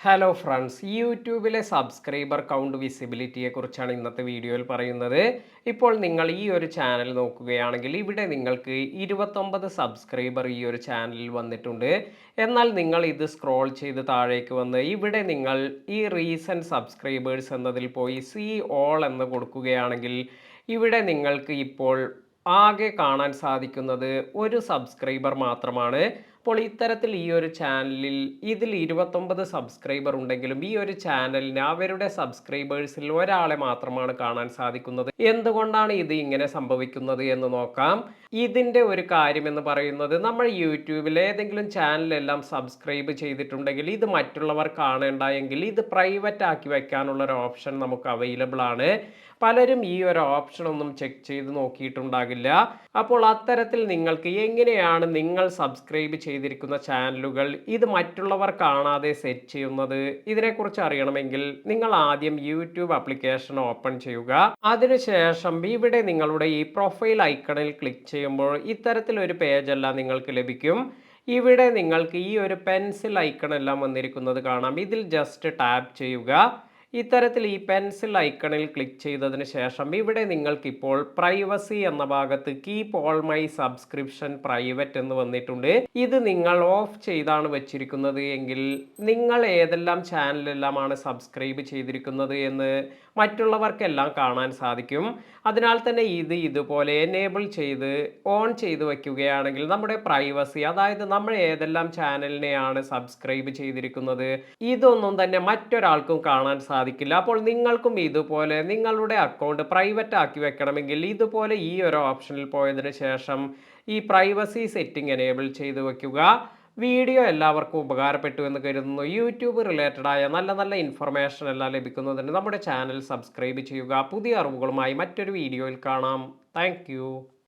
Hello friends, യൂട്യൂബിലെ subscriber count വിസിബിലിറ്റിയെ കുറിച്ചാണ് ഇന്നത്തെ വീഡിയോയിൽ പറയുന്നത്. ഇപ്പോൾ നിങ്ങൾ ഈ ഒരു ചാനൽ നോക്കുകയാണെങ്കിൽ ഇവിടെ നിങ്ങൾക്ക് 29 സബ്സ്ക്രൈബർ ഈ ഒരു ചാനലിൽ വന്നിട്ടുണ്ട്. എന്നാൽ നിങ്ങൾ ഇത് സ്ക്രോൾ ചെയ്ത് താഴേക്ക് വന്ന് ഇവിടെ നിങ്ങൾ ഈ റീസെൻറ്റ് സബ്സ്ക്രൈബേഴ്സ് എന്നതിൽ പോയി സീ ഓൾ എന്ന് കൊടുക്കുകയാണെങ്കിൽ ഇവിടെ നിങ്ങൾക്ക് ഇപ്പോൾ ആകെ കാണാൻ സാധിക്കുന്നത് ഒരു സബ്സ്ക്രൈബർ മാത്രമാണ്. അപ്പോൾ ഇത്തരത്തിൽ ഈ ഒരു ചാനലിൽ ഇതിൽ 29 സബ്സ്ക്രൈബർ ഉണ്ടെങ്കിലും ഈ ഒരു ചാനലിന് അവരുടെ സബ്സ്ക്രൈബേഴ്സിൽ ഒരാളെ മാത്രമാണ് കാണാൻ സാധിക്കുന്നത്. എന്തുകൊണ്ടാണ് ഇത് ഇങ്ങനെ സംഭവിക്കുന്നത് എന്ന് നോക്കാം. ഇതിൻ്റെ ഒരു കാര്യം എന്ന് പറയുന്നത്, നമ്മൾ യൂട്യൂബിൽ ഏതെങ്കിലും ചാനലെല്ലാം സബ്സ്ക്രൈബ് ചെയ്തിട്ടുണ്ടെങ്കിൽ ഇത് മറ്റുള്ളവർ കാണേണ്ട എങ്കിൽ ഇത് പ്രൈവറ്റ് ആക്കി വെക്കാനുള്ള ഒരു ഓപ്ഷൻ നമുക്ക് അവൈലബിൾ ആണ്. പലരും ഈ ഒരു ഓപ്ഷൻ ഒന്നും ചെക്ക് ചെയ്ത് നോക്കിയിട്ടുണ്ടാകില്ല. അപ്പോൾ അത്തരത്തിൽ നിങ്ങൾക്ക് എങ്ങനെയാണ് നിങ്ങൾ സബ്സ്ക്രൈബ് ചെയ്തിരിക്കുന്ന ചാനലുകൾ ഇത് മറ്റുള്ളവർ കാണാതെ സെറ്റ് ചെയ്യുന്നത്, ഇതിനെക്കുറിച്ച് അറിയണമെങ്കിൽ നിങ്ങൾ ആദ്യം യൂട്യൂബ് ആപ്ലിക്കേഷൻ ഓപ്പൺ ചെയ്യുക. അതിനുശേഷം ഇവിടെ നിങ്ങളുടെ ഈ പ്രൊഫൈൽ ഐക്കണിൽ ക്ലിക്ക് ചെയ്യുമ്പോൾ ഇത്തരത്തിലൊരു പേജെല്ലാം നിങ്ങൾക്ക് ലഭിക്കും. ഇവിടെ നിങ്ങൾക്ക് ഈ ഒരു പെൻസിൽ ഐക്കൺ എല്ലാം വന്നിരിക്കുന്നത് കാണാം. ഇതിൽ ജസ്റ്റ് ടാപ്പ് ചെയ്യുക. ഇത്തരത്തിൽ ഈ പെൻസിൽ ഐക്കണിൽ ക്ലിക്ക് ചെയ്തതിന് ശേഷം ഇവിടെ നിങ്ങൾക്കിപ്പോൾ പ്രൈവസി എന്ന ഭാഗത്ത് keep all my subscription private എന്ന് വന്നിട്ടുണ്ട്. ഇത് നിങ്ങൾ ഓഫ് ചെയ്താണ് വെച്ചിരിക്കുന്നത് എങ്കിൽ നിങ്ങൾ ഏതെല്ലാം ചാനലെല്ലാമാണ് സബ്സ്ക്രൈബ് ചെയ്തിരിക്കുന്നത് എന്ന് മറ്റുള്ളവർക്കെല്ലാം കാണാൻ സാധിക്കും. അതിനാൽ തന്നെ ഇതുപോലെ എനേബിൾ ചെയ്ത് ഓൺ ചെയ്ത് വയ്ക്കുകയാണെങ്കിൽ നമ്മുടെ പ്രൈവസി, അതായത് നമ്മൾ ഏതെല്ലാം ചാനലിനെയാണ് സബ്സ്ക്രൈബ് ചെയ്തിരിക്കുന്നത് ഇതൊന്നും തന്നെ മറ്റൊരാൾക്കും കാണാൻ സാധിക്കില്ല. അപ്പോൾ നിങ്ങൾക്കും ഇതുപോലെ നിങ്ങളുടെ അക്കൗണ്ട് പ്രൈവറ്റ് ആക്കി വെക്കണമെങ്കിൽ ഇതുപോലെ ഈ ഒരു ഓപ്ഷനിൽ പോയതിനു ശേഷം ഈ പ്രൈവസി സെറ്റിംഗ് എനേബിൾ ചെയ്ത് വെക്കുക. വീഡിയോ എല്ലാവർക്കും ഉപകാരപ്പെട്ടു എന്ന് കരുതുന്നു. യൂട്യൂബ് റിലേറ്റഡ് ആയ നല്ല നല്ല ഇൻഫർമേഷൻ എല്ലാം ലഭിക്കുന്നതിന് നമ്മുടെ ചാനൽ സബ്സ്ക്രൈബ് ചെയ്യുക. പുതിയ അറിവുകളുമായി മറ്റൊരു വീഡിയോയിൽ കാണാം. താങ്ക്